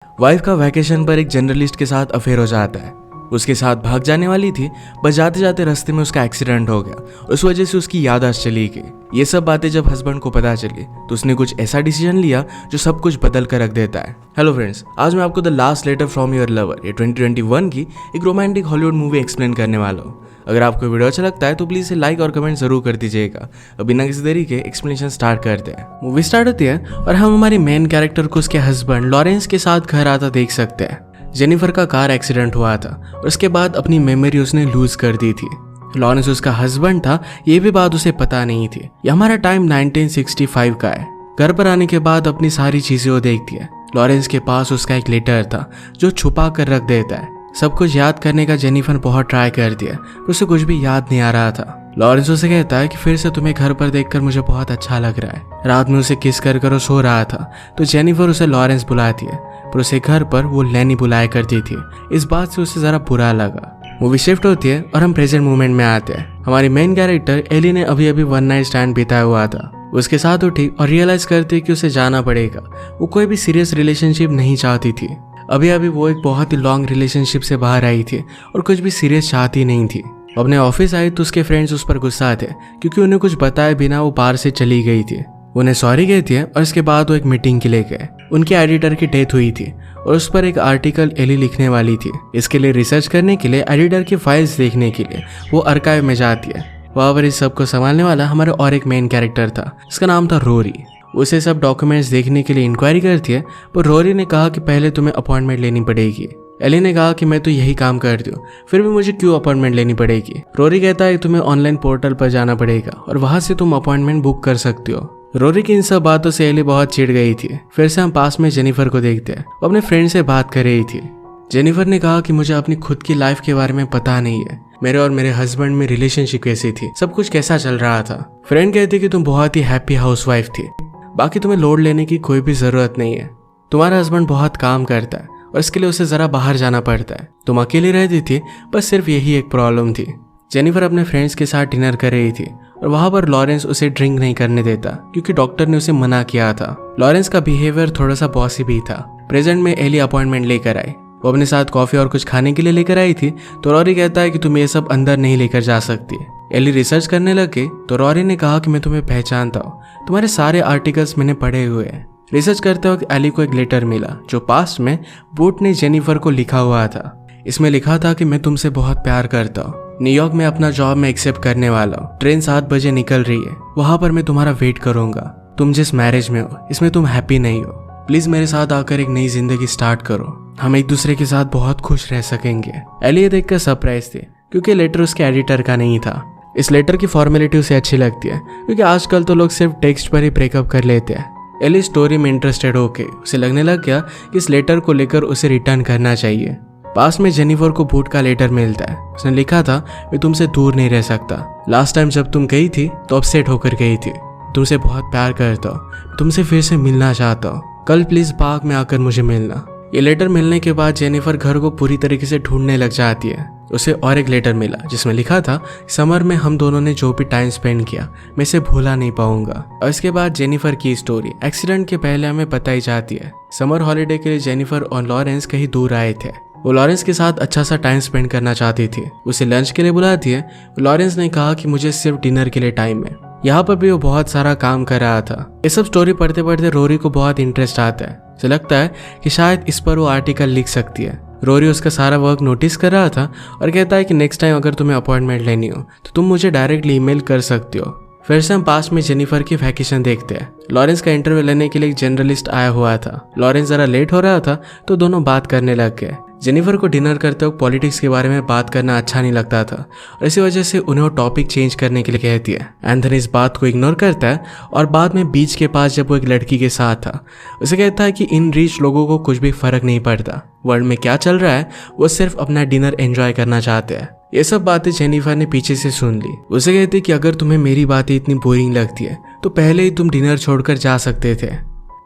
Wife का vacation पर एक जर्नलिस्ट के साथ अफेयर हो जाता है। उसके साथ भाग जाने वाली थी, बस जाते जाते रास्ते में उसका एक्सीडेंट हो गया। उस वजह से उसकी याददाश्त चली गई। ये सब बातें जब हस्बैंड को पता चली तो उसने कुछ ऐसा डिसीजन लिया जो सब कुछ बदल कर रख देता है। हेलो फ्रेंड्स, आज मैं आपको the last letter from your lover ये 2021 की एक रोमांटिक हॉलीवुड मूवी एक्सप्लेन करने वाला हूँ। अगर आपको वीडियो अच्छा लगता है तो प्लीज इसे लाइक और कमेंट जरूर कर दीजिएगा। अब बिना किसी देरी के एक्सप्लेनेशन स्टार्ट करते हैं। मूवी स्टार्ट होती है और हम हमारे मेन कैरेक्टर को उसके हस्बैंड लॉरेंस के साथ घर आता देख सकते हैं। जेनिफर का कार एक्सीडेंट हुआ था और उसके बाद अपनी मेमोरी उसने लूज कर दी थी। लॉरेंस उसका हस्बैंड था, ये भी बात उसे पता नहीं थी। ये हमारा टाइम 1965 का है। घर पर आने के बाद अपनी सारी चीजें वो देखती है। लॉरेंस के पास उसका एक लेटर था जो छुपा कर रख देता है। सब कुछ याद करने का जेनिफर बहुत ट्राई करती है, उसे कुछ भी याद नहीं आ रहा था। लॉरेंस उसे कहता है कि फिर से तुम्हें घर पर देखकर मुझे बहुत अच्छा लग रहा है। रात में उसे किस कर वो सो रहा था तो जेनिफर उसे लॉरेंस बुलाती है, पर उसे घर पर वो लेनी बुलाया करती थी। इस बात से उसे जरा बुरा लगा। मूवी शिफ्ट होती है और हम प्रेजेंट मोमेंट में आते हैं। हमारी मेन कैरेक्टर एली ने अभी अभी वन नाइट स्टैंड बिताया हुआ था। उसके साथ उठी और रियलाइज करती कि उसे जाना पड़ेगा। वो कोई भी सीरियस रिलेशनशिप नहीं चाहती थी। अभी अभी वो एक बहुत ही लॉन्ग रिलेशनशिप से बाहर आई थी और कुछ भी सीरियस चाहती नहीं थी। अपने ऑफिस आई तो उसके फ्रेंड्स उस पर गुस्सा थे क्योंकि उन्हें कुछ बताए बिना वो बाहर से चली गई थी। उन्हें सॉरी कहती है और इसके बाद वो एक मीटिंग के लिए गए। उनके एडिटर की डेथ हुई थी और उस पर एक आर्टिकल एली लिखने वाली थी। इसके लिए रिसर्च करने के लिए, एडिटर की फाइल्स देखने के लिए वो आर्काइव में जाती है। वहाँ पर इस सब को संभालने वाला हमारा और एक मेन कैरेक्टर था, उसका नाम था रोरी। उसे सब डॉक्यूमेंट्स देखने के लिए इंक्वायरी करती है, पर रोरी ने कहा कि पहले तुम्हें अपॉइंटमेंट लेनी पड़ेगी। एली ने कहा कि मैं तो यही काम करती हूँ, फिर भी मुझे क्यों अपॉइंटमेंट लेनी पड़ेगी। रोरी कहता है कि तुम्हें ऑनलाइन पोर्टल पर जाना पड़ेगा और वहां से तुम अपॉइंटमेंट बुक कर सकती हो। रोरी की इन सब बातों से एली बहुत चिढ़ गई थी। फिर से हम पास में जेनिफर को देखते हैं। वो अपने फ्रेंड से बात कर रही थी। जेनिफर ने कहा कि मुझे अपनी खुद की लाइफ के बारे में पता नहीं है। मेरे और मेरे हस्बैंड में रिलेशनशिप कैसी थी, सब कुछ कैसा चल रहा था। फ्रेंड कहती कि तुम बहुत ही हैप्पी हाउसवाइफ थी, बाकी तुम्हें लोड लेने की कोई भी जरूरत नहीं है। तुम्हारा हस्बैंड बहुत काम करता है और इसके लिए उसे जरा बाहर जाना पड़ता है। तुम अकेली रहती थी, बस सिर्फ यही एक प्रॉब्लम थी। जेनिफर अपने फ्रेंड्स के साथ डिनर कर रही थी और वहां पर लॉरेंस उसे ड्रिंक नहीं करने देता क्योंकि डॉक्टर ने उसे मना किया था। लॉरेंस का बिहेवियर थोड़ा सा बॉसी भी था। प्रेजेंट में एली अपॉइंटमेंट लेकर आई। वो अपने साथ कॉफी और कुछ खाने के लिए लेकर आई थी तो रॉरी कहता है कि तुम ये सब अंदर नहीं लेकर जा सकती। एली रिसर्च करने लगे तो रॉरी ने कहा कि मैं तुम्हें पहचानता हूँ, तुम्हारे सारे आर्टिकल्स मैंने पढ़े हुए हैं। रिसर्च करते वक्त एली को एक लेटर मिला जो पास्ट में बूट ने जेनिफर को लिखा हुआ था। इसमें लिखा था कि मैं तुमसे बहुत प्यार करता हूँ। न्यूयॉर्क में अपना जॉब में एक्सेप्ट करने वाला हूँ। ट्रेन 7 बजे निकल रही है, वहां पर मैं तुम्हारा वेट करूंगा। तुम जिस मैरिज में हो इसमें तुम हैप्पी नहीं हो। प्लीज मेरे साथ आकर एक नई जिंदगी स्टार्ट करो। हम एक दूसरे के साथ बहुत खुश रह सकेंगे। एली ये देखकर सरप्राइज थी क्योंकि लेटर उसके एडिटर का नहीं था। इस लेटर की फॉर्मेलिटी उसे अच्छी लगती है क्योंकि आजकल तो लोग सिर्फ टेक्स्ट पर ही ब्रेकअप कर लेते हैं। एली स्टोरी में इंटरेस्टेड होके उसे लगने लग गया कि इस लेटर को लेकर उसे रिटर्न करना चाहिए। पास में जेनिफर को बूट का लेटर मिलता है। उसने लिखा था, मैं तुमसे दूर नहीं रह सकता। लास्ट टाइम जब तुम गई थी तो अपसेट होकर गई थी। तुमसे बहुत प्यार करता हूँ, तुमसे फिर से मिलना चाहता हूँ। कल प्लीज पार्क में आकर मुझे मिलना। ये लेटर मिलने के बाद जेनिफर घर को पूरी तरीके से ढूंढने लग जाती है। उसे और एक लेटर मिला जिसमें लिखा था, समर में हम दोनों ने जो भी टाइम स्पेंड किया मैं इसे भूला नहीं पाऊंगा। और इसके बाद जेनिफर की स्टोरी एक्सीडेंट के पहले हमें बताई जाती है। समर हॉलीडे के लिए जेनिफर और लॉरेंस कहीं दूर आए थे। वो लॉरेंस के साथ अच्छा सा टाइम स्पेंड करना चाहती थी। उसे लंच के लिए बुलाती है। लॉरेंस ने कहा कि मुझे सिर्फ डिनर के लिए टाइम है। यहाँ पर भी वो बहुत सारा काम कर रहा था। ये सब स्टोरी पढ़ते पढ़ते रोरी को बहुत इंटरेस्ट आता है। उसे लगता है कि शायद इस पर वो आर्टिकल लिख सकती है। रोरी उसका सारा वर्क नोटिस कर रहा था और कहता है कि नेक्स्ट टाइम अगर तुम्हें अपॉइंटमेंट लेनी हो तो तुम मुझे डायरेक्टली ईमेल कर सकती हो। फिर से हम पास में जेनिफर की वैकेशन देखते हैं। लॉरेंस का इंटरव्यू लेने के लिए एक जर्नलिस्ट आया हुआ था। लॉरेंस जरा लेट हो रहा था तो दोनों बात करने लग गए। जेनिफर को डिनर करते वक्त पॉलिटिक्स के बारे में बात करना अच्छा नहीं लगता था और इसी वजह से उन्हें वो टॉपिक चेंज करने के लिए कहती है। एंथनी इस बात को इग्नोर करता है और बाद में बीच के पास जब वो एक लड़की के साथ था उसे कहता है कि इन रिच लोगों को कुछ भी फर्क नहीं पड़ता। वर्ल्ड में क्या चल रहा है, वो सिर्फ अपना डिनर एंजॉय करना चाहते हैं। ये सब बातें जेनिफर ने पीछे से सुन ली। उसे कहती कि अगर तुम्हें मेरी बातें इतनी बोरिंग लगती है तो पहले ही तुम डिनर छोड़कर जा सकते थे।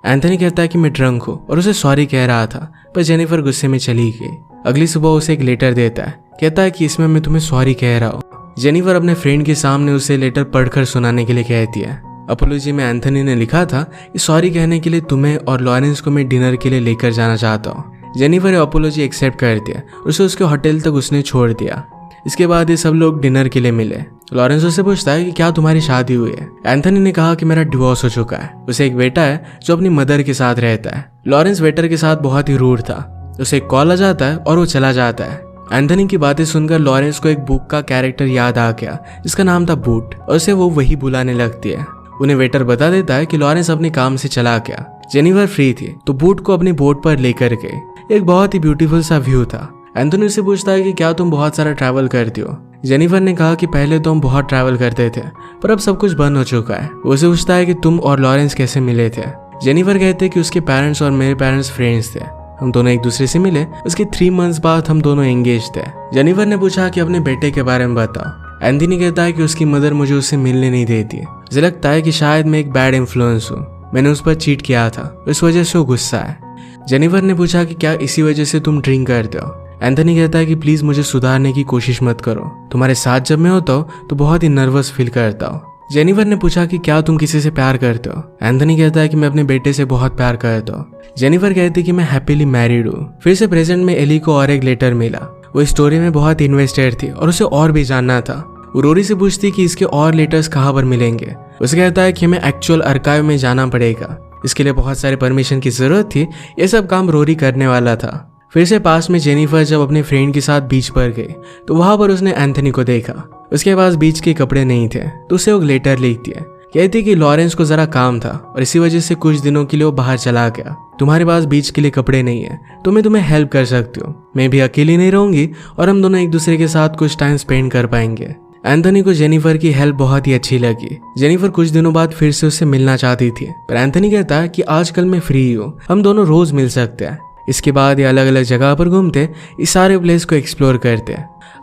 एंथनी कहता है कि मैं ड्रंक हूँ और उसे सॉरी कह रहा था, पर जेनिफर गुस्से में चली गई। अगली सुबह उसे एक लेटर देता है। कहता है कि इसमें मैं तुम्हें सॉरी कह रहा हूँ। जेनिफर अपने फ्रेंड के सामने उसे लेटर पढ़कर सुनाने के लिए कहती है। अपोलॉजी में एंथनी ने लिखा था कि सॉरी कहने के लिए तुम्हें और लॉरेंस को मैं डिनर के लिए लेकर जाना चाहता हूँ। जेनिफर अपोलॉजी एक्सेप्ट कर दिया, उसे उसके होटल तक उसने छोड़ दिया। इसके बाद ये सब लोग डिनर के लिए मिले। लॉरेंस उससे पूछता है कि क्या तुम्हारी शादी हुई है। एंथनी ने कहा कि मेरा डिवोर्स हो चुका है। उसे एक बेटा है जो अपनी मदर के साथ रहता है। लॉरेंस वेटर के साथ बहुत ही रूड था। उसे एक कॉल आ जाता है और वो चला जाता है। एंथनी की बातें सुनकर लॉरेंस को एक बुक का कैरेक्टर याद आ गया जिसका नाम था बूट, और उसे वो वही बुलाने लगती है। उन्हें वेटर बता देता है कि लॉरेंस अपने काम से चला गया। जेनिफर फ्री थी तो बूट को अपनी बोट पर लेकर गए। एक बहुत ही ब्यूटीफुल सा व्यू था। एंथनी से पूछता है कि क्या तुम बहुत सारा ट्रैवल करती हो। जेनिफर ने कहा कि पहले तो हम बहुत ट्रैवल करते थे पर अब सब कुछ बंद हो चुका है। उसे पूछता है कि तुम और लॉरेंस कैसे मिले थे। जेनिफर कहते कि उसके पेरेंट्स और मेरे पेरेंट्स फ्रेंड्स थे, हम दोनों एक दूसरे से मिले। उसके 3 मंथ्स बाद हम दोनों एंगेज थे। जेनिफर ने पूछा कि अपने बेटे के बारे में बताओ। एंथनी कहता है कि उसकी मदर मुझे उससे मिलने नहीं देती। मुझे लगता है कि शायद मैं एक बैड इन्फ्लुएंस हूँ, मैंने उस पर चीट किया था, इस वजह से वो गुस्सा है। जेनिफर ने पूछा कि क्या इसी वजह से तुम ड्रिंक करते हो। एंथनी कहता है कि प्लीज मुझे सुधारने की कोशिश मत करो, तुम्हारे साथ जब मैं होता हूँ तो बहुत ही नर्वस फील करता हूँ। जेनिफर ने पूछा कि क्या तुम किसी से प्यार करते हो। एंथनी कहता है कि मैं अपने बेटे से बहुत प्यार करता हूँ। जेनिफर कहती है कि मैं हैप्पीली मैरिड हूँ। फिर से प्रेजेंट में एली को और एक लेटर मिला। वो स्टोरी में बहुत इन्वेस्टेड थी और उसे और भी जानना था। वो रोरी से पूछती कि इसके और लेटर्स कहाँ पर मिलेंगे। उसे कहता है कि हमें एक्चुअल आर्काइव में जाना पड़ेगा, इसके लिए बहुत सारे परमिशन की जरूरत थी। ये सब काम रोरी करने वाला था। फिर से पास में जेनिफर जब अपने फ्रेंड के साथ बीच पर गई तो वहां पर उसने एंथनी को देखा। उसके पास बीच के कपड़े नहीं थे तो उसे वो लेटर लिख दिया। कहती कि लॉरेंस को जरा काम था और इसी वजह से कुछ दिनों के लिए वो बाहर चला गया। तुम्हारे पास बीच के लिए कपड़े नहीं है तो मैं तुम्हें हेल्प कर सकती हूँ। मैं भी अकेली नहीं रहूंगी और हम दोनों एक दूसरे के साथ कुछ टाइम स्पेंड कर पाएंगे। एंथनी को जेनिफर की हेल्प बहुत ही अच्छी लगी। जेनिफर कुछ दिनों बाद फिर से उससे मिलना चाहती थी पर एंथनी कहता है कि आजकल मैं फ्री हूँ, हम दोनों रोज मिल सकते हैं। इसके बाद ये अलग अलग जगह पर घूमते, इस सारे प्लेस को एक्सप्लोर करते।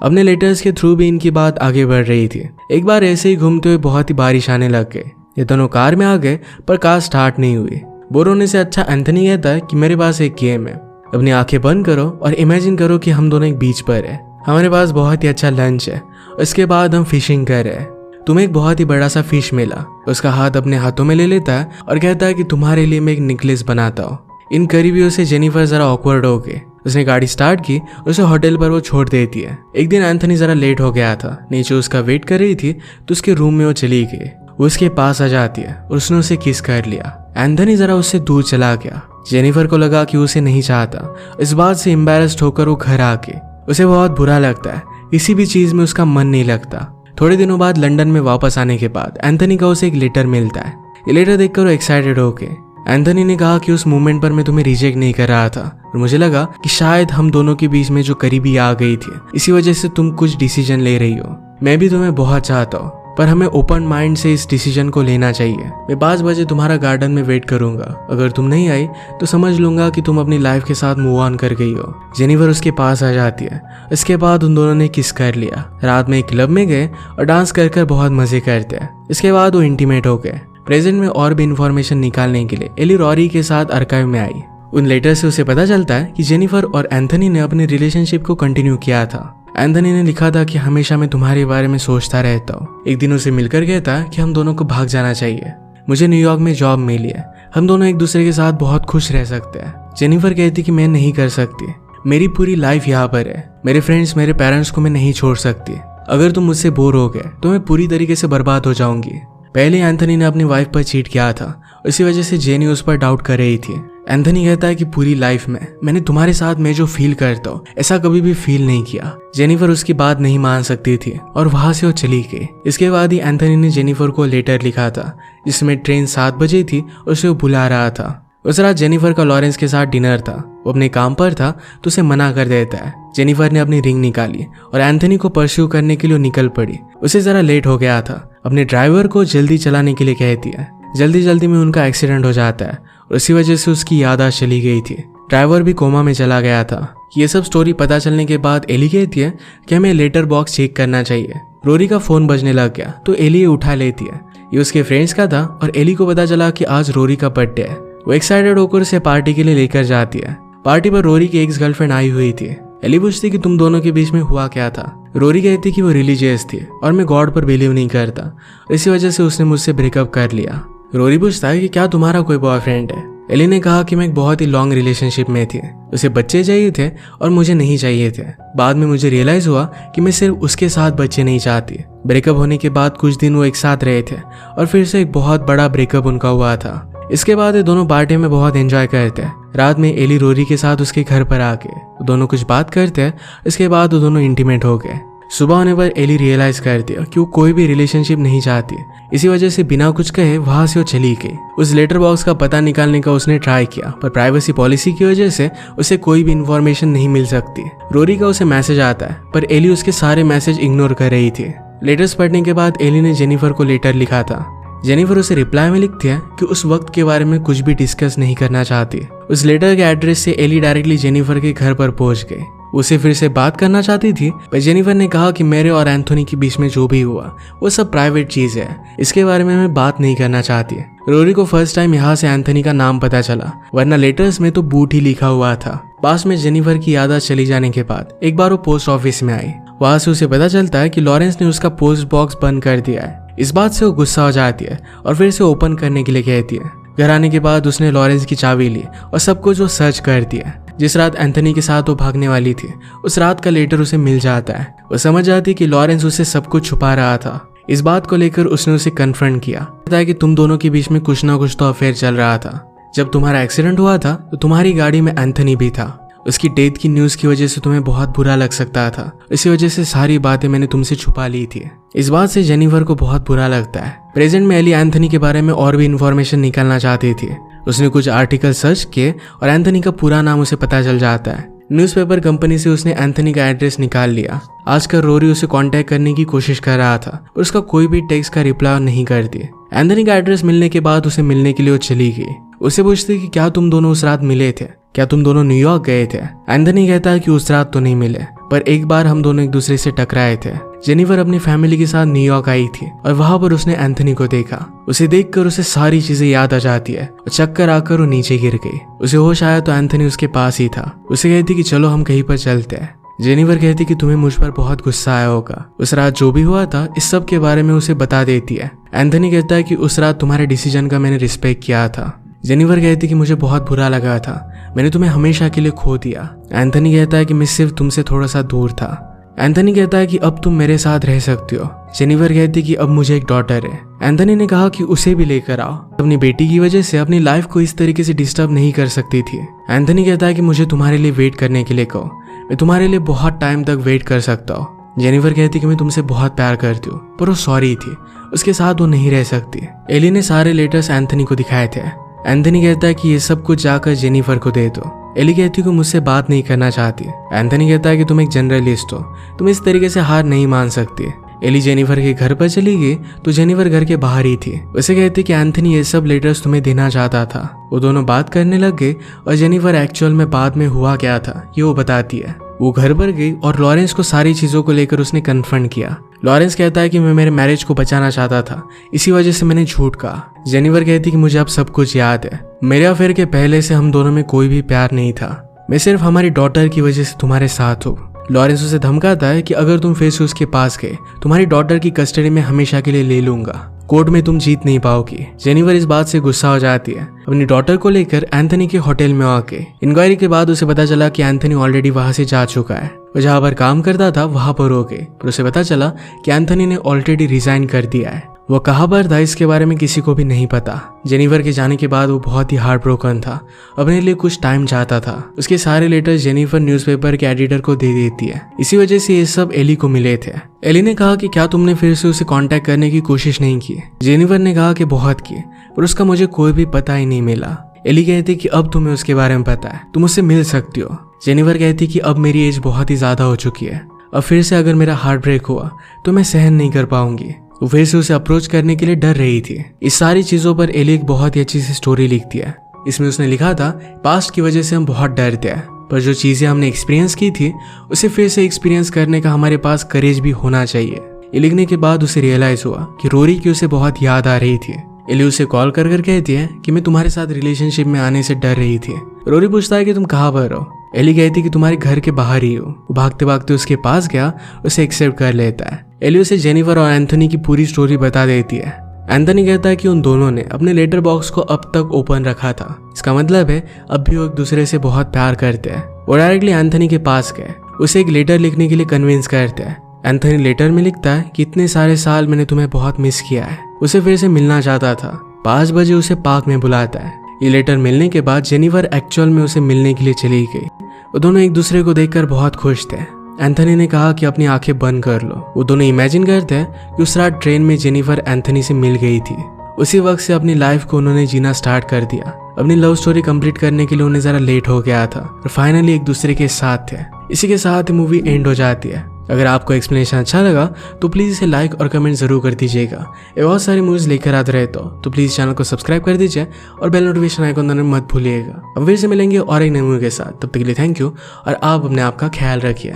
अपने लेटर्स के थ्रू भी इनकी बात आगे बढ़ रही थी। एक बार ऐसे ही घूमते हुए बहुत ही बारिश आने लग गई। ये दोनों कार में आ गए पर कार स्टार्ट नहीं हुई। बोर होने से अच्छा एंथनी कहता है कि मेरे पास एक गेम है, अपनी आंखें बंद करो और इमेजिन करो कि हम दोनों एक बीच पर है, हमारे पास बहुत ही अच्छा लंच है, उसके बाद हम फिशिंग कर रहे हैं। तुम्हें एक बहुत ही बड़ा सा फिश मिला। उसका हाथ अपने हाथों में ले लेता है और कहता है कि तुम्हारे लिए मैं एक नेकलेस बनाता हूँ। इन करीबियों से जेनिफर जरा ऑकवर्ड हो गई। उसने गाड़ी स्टार्ट की, उसे होटल पर वो छोड़ देती है। एक दिन एंथनी जरा लेट हो गया था, नीचे उसका वेट कर रही थी तो उसके रूम में वो चली गई। वो उसके पास आ जाती है और उसने उसे किस कर लिया। एंथनी जरा उससे दूर चला गया। जेनिफर को लगा कि उसे नहीं चाहता। इस बात से एम्बैरेस्ड होकर वो घर आके उसे बहुत बुरा लगता है, किसी भी चीज में उसका मन नहीं लगता। थोड़े दिनों बाद लंदन में वापस आने के बाद एंथनी का उसे एक लेटर मिलता है। ये लेटर देखकर वो एक्साइटेड हो गए। एंथनी ने कहा कि उस मोमेंट पर मैं तुम्हें रिजेक्ट नहीं कर रहा था और मुझे लगा कि शायद हम दोनों के बीच में जो करीबी आ गई थी इसी वजह से तुम कुछ डिसीजन ले रही हो। मैं भी तुम्हें बहुत चाहता हूँ पर हमें ओपन माइंड से इस डिसीजन को लेना चाहिए। मैं 5 बजे तुम्हारा गार्डन में वेट करूंगा। अगर तुम नहीं आई तो समझ लूंगा कि तुम अपनी लाइफ के साथ मूव ऑन कर गई हो। जेनिफर उसके पास आ जाती है। इसके बाद उन दोनों ने किस कर लिया। रात में एक क्लब में गए और डांस कर कर बहुत मजे करते हैं। इसके बाद वो इंटीमेट हो गए। प्रेजेंट में और भी इंफॉर्मेशन निकालने के लिए एली रॉरी के साथ आर्काइव में आई। उन लेटर से उसे पता चलता है कि जेनिफर और एंथनी ने अपने रिलेशनशिप को कंटिन्यू किया था। एंथनी ने लिखा था कि हमेशा मैं तुम्हारे बारे में सोचता रहता हूँ। एक दिन उसे मिलकर कहता कि हम दोनों को भाग जाना चाहिए, मुझे न्यूयॉर्क में जॉब मिली है, हम दोनों एक दूसरे के साथ बहुत खुश रह सकते हैं। जेनिफर कहती कि मैं नहीं कर सकती, मेरी पूरी लाइफ यहाँ पर है, मेरे फ्रेंड्स मेरे पेरेंट्स को मैं नहीं छोड़ सकती। अगर तुम मुझसे बोर हो गए तो मैं पूरी तरीके से बर्बाद हो जाऊंगी। पहले एंथनी ने अपनी वाइफ पर चीट किया था, इसी वजह से जेनी उस पर डाउट कर रही थी। एंथनी कहता है कि पूरी लाइफ में मैंने तुम्हारे साथ मैं जो फील करता हूँ ऐसा कभी भी फील नहीं किया। जेनिफर उसकी बात नहीं मान सकती थी और वहां से वो चली गई। इसके बाद ही एंथनी ने जेनिफर को लेटर लिखा था जिसमें ट्रेन 7 बजे थी और उसे वो बुला रहा था। उस रात जेनिफर का लॉरेंस के साथ डिनर था। वो अपने काम पर था तो उसे मना कर देता है। जेनिफर ने अपनी रिंग निकाली और एंथनी को परस्यू करने के लिए निकल पड़ी। उसे जरा लेट हो गया था। अपने ड्राइवर को जल्दी चलाने के लिए कहती है। जल्दी जल्दी में उनका एक्सीडेंट हो जाता है और इसी वजह से उसकी याददाश्त चली गई थी। ड्राइवर भी कोमा में चला गया था। ये सब स्टोरी पता चलने के बाद एली कहती है कि हमें लेटर बॉक्स चेक करना चाहिए। रोरी का फोन बजने लग गया तो एली उठा लेती है। ये उसके फ्रेंड्स का था और एली को पता चला कि आज रोरी का बर्थडे है। वो एक्साइटेड होकर उसे पार्टी के लिए लेकर जाती है। पार्टी पर रोरी की एक्स गर्लफ्रेंड आई हुई थी। एली पूछती कि तुम दोनों के बीच में हुआ क्या था। रोरी कहती कि वो रिलीजियस थी और मैं गॉड पर बिलीव नहीं करता, इसी वजह से उसने मुझसे ब्रेकअप कर लिया। रोरी पूछता है कि क्या तुम्हारा कोई बॉयफ्रेंड है। एली ने कहा कि मैं एक बहुत ही लॉन्ग रिलेशनशिप में थी, उसे बच्चे चाहिए थे और मुझे नहीं चाहिए थे। बाद में मुझे रियलाइज हुआ कि मैं सिर्फ उसके साथ बच्चे नहीं चाहती। ब्रेकअप होने के बाद कुछ दिन वो एक साथ रहे थे और फिर से एक बहुत बड़ा ब्रेकअप उनका हुआ था। इसके बाद ये दोनों पार्टी में बहुत एंजॉय करते हैं। रात में एली रोरी के साथ उसके घर पर आके दोनों कुछ बात करते हैं। इसके बाद वो दोनों इंटीमेट हो गए। सुबह होने पर एली रियलाइज करती है कि वो कोई भी रिलेशनशिप नहीं चाहती, इसी वजह से बिना कुछ कहे वहां से वो चली गई। उस लेटर बॉक्स का पता निकालने का उसने ट्राई किया, पर प्राइवेसी पॉलिसी की वजह से उसे कोई भी इंफॉर्मेशन नहीं मिल सकती। रोरी का उसे मैसेज आता है, पर एली उसके सारे मैसेज इग्नोर कर रही थी। लेटर्स पढ़ने के बाद एली ने जेनिफर को लेटर लिखा था। जेनिफर उसे रिप्लाई में लिखती है कि उस वक्त के बारे में कुछ भी डिस्कस नहीं करना चाहती। उस लेटर के एड्रेस से एली डायरेक्टली जेनिफर के घर पर पहुंच गई। उसे फिर से बात करना चाहती थी, पर जेनिफर ने कहा कि मेरे और एंथोनी के बीच में जो भी हुआ वो सब प्राइवेट चीज है, इसके बारे में मैं बात नहीं करना चाहती। रोरी को फर्स्ट टाइम यहाँ से एंथोनी का नाम पता चला, वरना लेटर्स में तो बूट ही लिखा हुआ था। पास में जेनिफर की यादाश्त चली जाने के बाद एक बार वो पोस्ट ऑफिस में आई। वहां से उसे पता चलता है कि लॉरेंस ने उसका पोस्ट बॉक्स बंद कर दिया है। इस बात से वो गुस्सा हो जाती है और फिर से ओपन करने के लिए कहती है। घर आने के बाद उसने लॉरेंस की चाबी ली और सब कुछ वो सर्च कर दिया। जिस रात एंथोनी के साथ वो भागने वाली थी, उस रात का लेटर उसे मिल जाता है। वो समझ जाती कि लॉरेंस उसे सब कुछ छुपा रहा था। इस बात को लेकर उसने उसे कन्फ्रंट किया, बताया कि तुम दोनों के बीच में कुछ ना कुछ तो अफेयर चल रहा था। जब तुम्हारा एक्सीडेंट हुआ था तो तुम्हारी गाड़ी में एंथोनी भी था। उसकी डेथ की न्यूज की वजह से तुम्हें बहुत बुरा लग सकता था, इसी वजह से सारी बातें मैंने तुमसे छुपा ली थी। इस बात से जेनिफर को बहुत बुरा लगता है। प्रेजेंट में एली एंथोनी के बारे में और भी इंफॉर्मेशन निकालना चाहती थी। उसने कुछ आर्टिकल सर्च किए और एंथोनी का पूरा नाम उसे पता चल जाता है। न्यूज़पेपर कंपनी से उसने एंथोनी का एड्रेस निकाल लिया। आजकल रोरी उसे कांटेक्ट करने की कोशिश कर रहा था, पर उसका कोई भी टेक्स्ट का रिप्लाई नहीं करती। एंथोनी का एड्रेस मिलने के बाद उसे मिलने के लिए वो चली गई। उसे पूछती कि क्या तुम दोनों उस रात मिले थे, क्या तुम दोनों न्यूयॉर्क गए थे। एंथोनी कहता है कि उस रात तो नहीं मिले, पर एक बार हम दोनों एक दूसरे से टकराए थे। जेनिफर अपनी फैमिली के साथ न्यूयॉर्क आई थी और वहां पर उसने एंथोनी को देखा। उसे देखकर उसे सारी चीजें याद आ जाती है और चक्कर आकर वो नीचे गिर गई। उसे होश आया तो एंथोनी उसके पास ही था। उसे कहती कि चलो हम कहीं पर चलते हैं। जेनिफर कहती कि तुम्हें मुझ पर बहुत गुस्सा आया होगा। उस रात जो भी हुआ था इस सब के बारे में उसे बता देती है। एंथोनी कहता है कि उस रात तुम्हारे डिसीजन का मैंने रिस्पेक्ट किया था। जेनिफर कहती कि मुझे बहुत बुरा लगा था, मैंने तुम्हें हमेशा के लिए खो दिया। एंथोनी कहता है कि मैं सिर्फ तुमसे थोड़ा सा दूर था। एंथोनी कहता है कि अब तुम मेरे साथ रह सकती हो। जेनिफर कहती कि अब मुझे एक डॉटर है। एंथोनी ने कहा कि उसे भी लेकर आओ। अपनी बेटी की वजह से अपनी लाइफ को इस तरीके से डिस्टर्ब नहीं कर सकती थी। एंथोनी कहता है कि मुझे तुम्हारे लिए वेट करने के लिए कहो, मैं तुम्हारे लिए बहुत टाइम तक वेट कर सकता हूँ। जेनिफर कहती कि मैं तुमसे बहुत प्यार करती हूँ, पर वो सॉरी थी, उसके साथ वो नहीं रह सकती। एली ने सारे लेटर्स एंथोनी को दिखाए थे। एंथोनी कहता है कि ये सब कुछ जाकर जेनिफर को दे दो। एली कहती कि मुझसे बात नहीं करना चाहती। एंथोनी कहता है कि तुम एक जर्नलिस्ट हो, तुम इस तरीके से हार नहीं मान सकती। एली जेनिफर के घर पर चली गई तो जेनिफर घर के बाहर ही थी। उसे कहती कि एंथोनी ये सब लेटर्स तुम्हें देना चाहता था। वो दोनों बात करने लग गए और जेनिफर एक्चुअल में बाद में हुआ क्या था ये वो बताती है। वो घर पर गई और लॉरेंस को सारी चीजों को लेकर उसने कन्फ्रंट किया। लॉरेंस कहता है कि मैं मेरे मैरिज को बचाना चाहता था, इसी वजह से मैंने झूठ कहा। जेनिफर कहती कि मुझे अब सब कुछ याद है, मेरे अफेयर के पहले से हम दोनों में कोई भी प्यार नहीं था, मैं सिर्फ हमारी डॉटर की वजह से तुम्हारे साथ हूँ। लॉरेंस उसे धमकाता है कि अगर तुम फिर से उसके पास गए तुम्हारी डॉटर की कस्टडी में हमेशा के लिए ले लूंगा, कोर्ट में तुम जीत नहीं पाओगी। जेनिफर इस बात से गुस्सा हो जाती है। अपनी डॉटर को लेकर एंथोनी के होटल में आके इंक्वायरी के बाद उसे पता चला कि एंथोनी ऑलरेडी वहां से जा चुका है। वो जहां पर काम करता था वहां पर हो गए, पर उसे पता चला कि एंथोनी ने ऑलरेडी रिजाइन कर दिया है। वो कहाँ पर था इसके बारे में किसी को भी नहीं पता। जेनिफर के जाने के बाद वो बहुत ही हार्ट ब्रोकन था, अपने लिए कुछ टाइम चाहता था। उसके सारे लेटर्स जेनिफर न्यूज़पेपर के एडिटर को दे देती है। इसी वजह से ये सब एली को मिले थे। एली ने कहा कि क्या तुमने फिर से उसे कांटेक्ट करने की कोशिश नहीं की। जेनिफर ने कहा कि बहुत की, पर उसका मुझे कोई भी पता ही नहीं मिला। एली कहती कि अब तुम्हें उसके बारे में पता है, तुम उससे मिल सकती हो। जेनिफर कहती कि अब मेरी एज बहुत ही ज्यादा हो चुकी है, अब फिर से अगर मेरा हार्ट ब्रेक हुआ तो मैं सहन नहीं कर पाऊंगी। वो फिर से उसे अप्रोच करने के लिए डर रही थी। इस सारी चीजों पर एली एक बहुत ही अच्छी सी स्टोरी लिखती है। इसमें उसने लिखा था, पास्ट की वजह से हम बहुत डरते हैं, पर जो चीजें हमने एक्सपीरियंस की थी उसे फिर से एक्सपीरियंस करने का हमारे पास करेज भी होना चाहिए। ये लिखने के बाद उसे रियलाइज हुआ कि रोरी की उसे बहुत याद आ रही थी। एली उसे कॉल कर कहती है कि मैं तुम्हारे साथ रिलेशनशिप में आने से डर रही थी। रोरी पूछता है कि तुम कहाँ पर हो। एली कहती कि तुम्हारे घर के बाहर ही हो। वो भागते भागते उसके पास गया, उसे एक्सेप्ट कर लेता है। एली उसे जेनिफर और एंथनी की पूरी स्टोरी बता देती है। एंथनी कहता है कि उन दोनों ने अपने लेटर बॉक्स को अब तक ओपन रखा था। इसका मतलब है अब भी वो एक दूसरे से बहुत प्यार करते हैं। वो डायरेक्टली एंथनी के पास गए, उसे एक लेटर लिखने के लिए कन्विंस करते हैं। एंथनी लेटर में लिखता है कि इतने सारे साल मैंने तुम्हें बहुत मिस किया है, उसे फिर से मिलना चाहता था। 5 बजे उसे पार्क में बुलाता है। ये लेटर मिलने के बाद जेनिफर एक्चुअल में उसे मिलने के लिए चली गई। वो दोनों एक दूसरे को देखकर बहुत खुश थे। एंथनी ने कहा कि अपनी आंखें बंद कर लो। वो दोनों इमेजिन करते हैं कि उस रात ट्रेन में जेनिफर एंथनी से मिल गई थी। उसी वक्त से अपनी लाइफ को उन्होंने जीना स्टार्ट कर दिया। अपनी लव स्टोरी कंप्लीट करने के लिए उन्हें जरा लेट हो गया था और फाइनली एक दूसरे के साथ थे। इसी के साथ मूवी एंड हो जाती है। अगर आपको एक्सप्लेनेशन अच्छा लगा तो प्लीज़ इसे लाइक और कमेंट जरूर कर दीजिएगा। ये बहुत सारी मूवीज लेकर आते रहे तो प्लीज़ चैनल को सब्सक्राइब कर दीजिए और बेल नोटिफिकेशन आइकन दबाना मत भूलिएगा। अब फिर से मिलेंगे और एक नई मूवी के साथ, तब तक के लिए थैंक यू और आप अपने आप का ख्याल रखिए।